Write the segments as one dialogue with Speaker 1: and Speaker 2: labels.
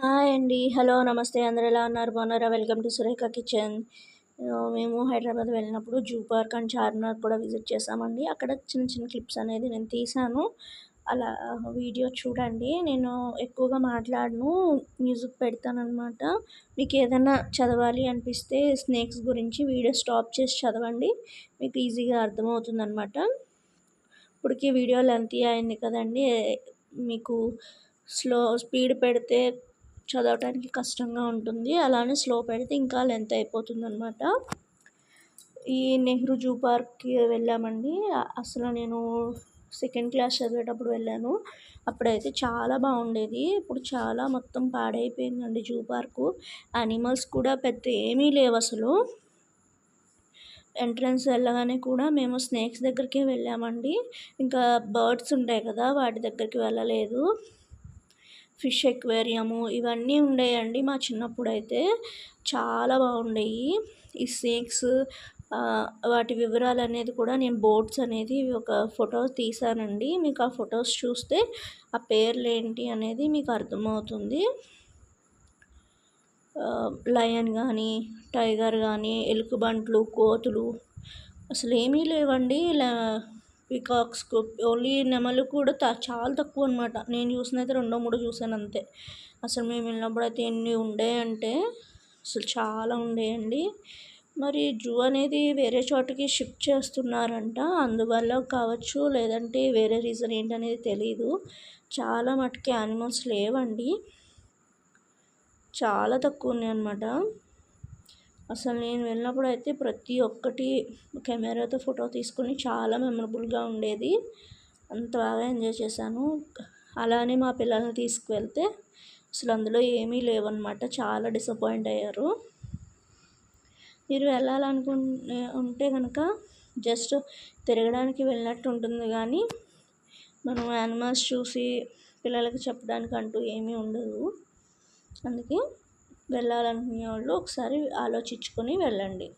Speaker 1: Hi అండి. Hello! నమస్తే. అందరూ ఎలా ఉన్నారు? బాగున్నారా? Welcome to Surekha kitchen. మేము హైదరాబాద్ వెళ్ళినప్పుడు జూ పార్క్ అండ్ చార్మినార్ కూడా విజిట్ చేశామండి. అక్కడ చిన్న చిన్న క్లిప్స్ అనేది నేను తీశాను. అలా వీడియో చూడండి. నేను ఎక్కువగా మాట్లాడను. మ్యూజిక్ పెడతాననమాట. మీకేదన్నా చదవాలి అనిపిస్తే స్నేక్స్ గురించి వీడియో స్టాప్ చేసి చదవండి. మీకు ఈజీగా అర్థమవుతుందనమాట. ఇప్పటికి వీడియో లెంతీ అయింది కదండీ! మీకు స్పీడ్ పెడితే చదవటానికి కష్టంగా ఉంటుంది. అలానే స్లో పెడితే ఇంకా లెంత్ అయిపోతుందనమాట. ఈ నెహ్రూ జూ పార్క్‌కి వెళ్ళామండి. అసలు నేను సెకండ్ క్లాస్ చదివేటప్పుడు వెళ్ళాను. అప్పుడైతే చాలా బాగుండేది. ఇప్పుడు చాలా మొత్తం పాడైపోయిందండి జూ పార్కు. యానిమల్స్ కూడా పెద్ద ఏమీ లేవసలు. ఎంట్రన్స్ వెళ్ళగానే కూడా మేము స్నేక్స్ దగ్గరికే వెళ్ళామండి. ఇంకా బర్డ్స్ ఉంటాయి కదా! వాటి దగ్గరికి వెళ్ళలేదు. ఫిష్ ఎక్వేరియము ఇవన్నీ ఉండేయండి మా చిన్నప్పుడైతే. చాలా బాగుండేవి. ఈ స్నేక్స్ వాటి వివరాలనేది కూడా నేను బోర్డ్స్ అనేది ఒక ఫోటో తీశానండి. మీకు ఆ ఫొటోస్ చూస్తే ఆ పేర్లేంటి అనేది మీకు అర్థమవుతుంది. లయన్ కానీ, టైగర్ కానీ, ఎలుగుబంట్లు, కోతులు అసలేమీ లేవండి. పీకాక్స్ ఓన్లీ నెమళ్ళు కూడా చాలా తక్కువ అనమాట. నేను చూసినైతే 2, 3 చూసాను అంతే. అసలు మేము వెళ్ళినప్పుడైతే ఎన్ని ఉండేయంటే అసలు చాలా ఉండేయండి. మరి జూ అనేది వేరే చోటకి షిఫ్ట్ చేస్తున్నారంట. అందువల్ల కావచ్చు, లేదంటే వేరే రీజన్ ఏంటనేది తెలీదు. చాలా మటుకి యానిమల్స్ లేవండి. చాలా తక్కువ ఉన్నాయన్నమాట. అసలు నేను వెళ్ళినప్పుడు అయితే ప్రతి ఒక్కటి కెమెరాతో ఫోటో తీసుకొని చాలా మెమరబుల్గా ఉండేది. అంత బాగా ఎంజాయ్ చేశాను. అలానే మా పిల్లల్ని తీసుకువెళ్తే అసలు అందులో ఏమీ లేవన్నమాట. చాలా డిసప్పాయింట్ అయ్యారు. మీరు ఉంటే కనుక జస్ట్ తిరగడానికి వెళ్ళినట్టు ఉంటుంది కానీ మనం యానిమల్స్ చూసి పిల్లలకి చెప్పడానికి అంటూ ఏమీ ఉండదు. అందుకే వెళ్ళాలనుకునే వాళ్ళు ఒకసారి ఆలోచించుకొని వెళ్ళండి.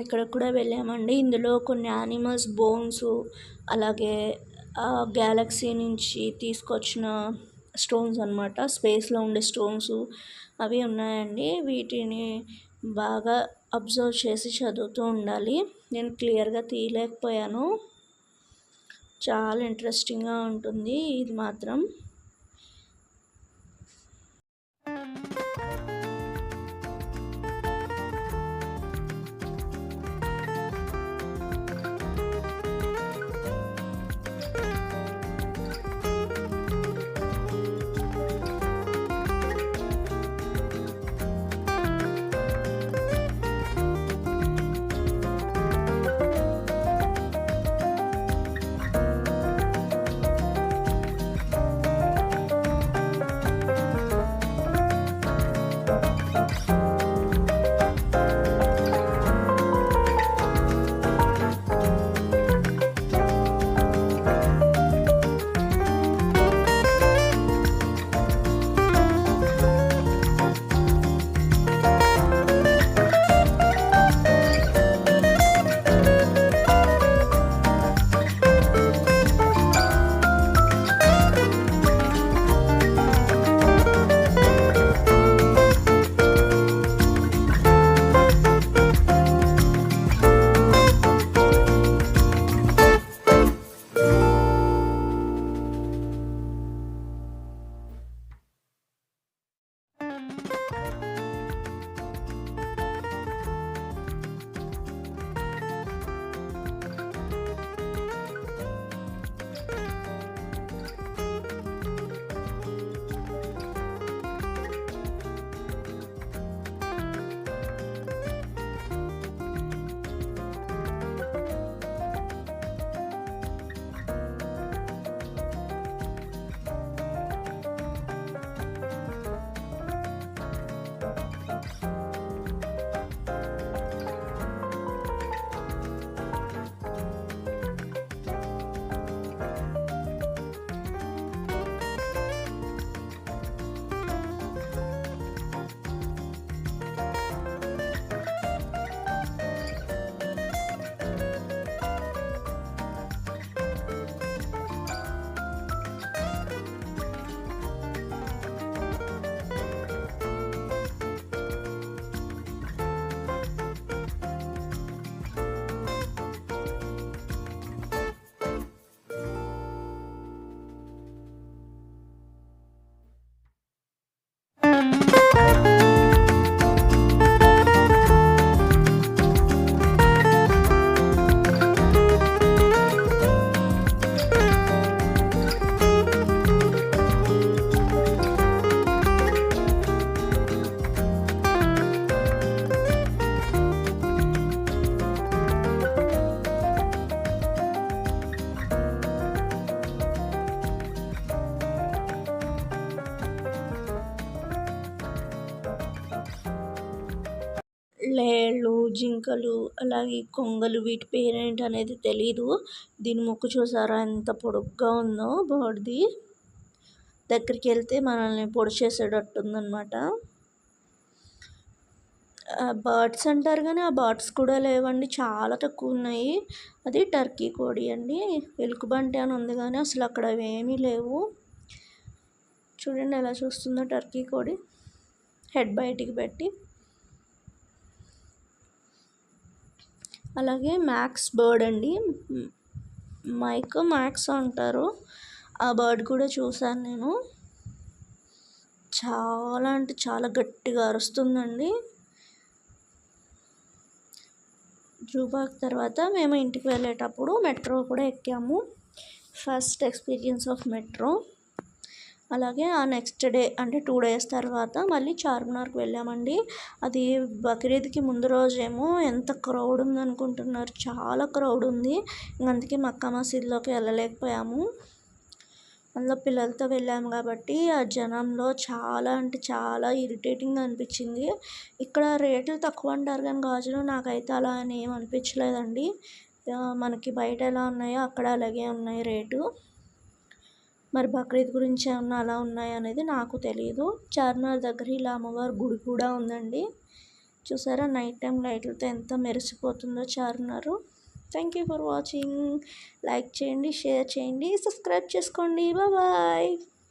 Speaker 1: ఇక్కడ కూడా వెళ్ళామండి. ఇందులో కొన్ని యానిమల్స్ బోన్స్, అలాగే గ్యాలక్సీ నుంచి తీసుకొచ్చిన స్టోన్స్ అనమాట, స్పేస్లో ఉండే స్టోన్స్ అవి ఉన్నాయండి. వీటిని బాగా అబ్జర్వ్ చేసి చదువుతూ ఉండాలి. నేను క్లియర్గా తీయలేకపోయాను. చాలా ఇంట్రెస్టింగ్గా ఉంటుంది ఇది మాత్రం. లేళ్ళు, జింకలు, అలాగే కొంగలు, వీటి పేరేంటి అనేది తెలీదు. దీని ముక్కు చూసారా ఎంత పొడుగ్గా ఉందో బర్డ్ది. దగ్గరికి వెళ్తే మనల్ని పొడి చేసేటట్టుందనమాట. బర్డ్స్ అంటారు కానీ ఆ బర్డ్స్ కూడా లేవండి, చాలా తక్కువ ఉన్నాయి. అది టర్కీ కోడి అండి. ఎలుగుబంటి అని ఉంది కానీ అసలు అక్కడ అవేమీ లేవు. చూడండి ఎలా చూస్తుందో టర్కీ కోడి, హెడ్ బయటికి పెట్టి. అలాగే మ్యాక్స్ బర్డ్ అండి, మైక్ మ్యాక్స్ అంటారు. ఆ బర్డ్ కూడా చూశాను నేను. చాలా అంటే చాలా గట్టిగా అరుస్తుందండి. జూ పార్క్ తర్వాత మేము ఇంటికి వెళ్ళేటప్పుడు మెట్రో కూడా ఎక్కాము. First experience of metro. అలాగే ఆ నెక్స్ట్ డే అంటే 2 days తర్వాత మళ్ళీ చార్మినార్కి వెళ్ళామండి. అది బక్రీద్కి ముందు రోజేమో ఎంత క్రౌడ్ ఉందనుకుంటున్నారు, చాలా క్రౌడ్ ఉంది. అందుకే మక్కా మసీద్లోకి వెళ్ళలేకపోయాము. అందులో పిల్లలతో వెళ్ళాము కాబట్టి ఆ జనంలో చాలా అంటే చాలా ఇరిటేటింగ్గా అనిపించింది. ఇక్కడ రేట్లు తక్కువ అంటారు కానీ గాజులు నాకైతే అలా అని ఏం అనిపించలేదండి. మనకి బయట ఎలా ఉన్నాయో అక్కడ అలాగే ఉన్నాయి రేటు. మరి బక్రీద్ గురించి ఏమన్నా అలా ఉన్నాయి అనేది నాకు తెలియదు. చార్మినార్ దగ్గర ఇలా అమ్మవారి గుడి కూడా ఉందండి. చూసారా నైట్ టైం లైట్లతో ఎంత మెరిసిపోతుందో Charminar. Thank you for watching. Like చేయండి, షేర్ చేయండి, సబ్స్క్రైబ్ చేసుకోండి. బాయ్.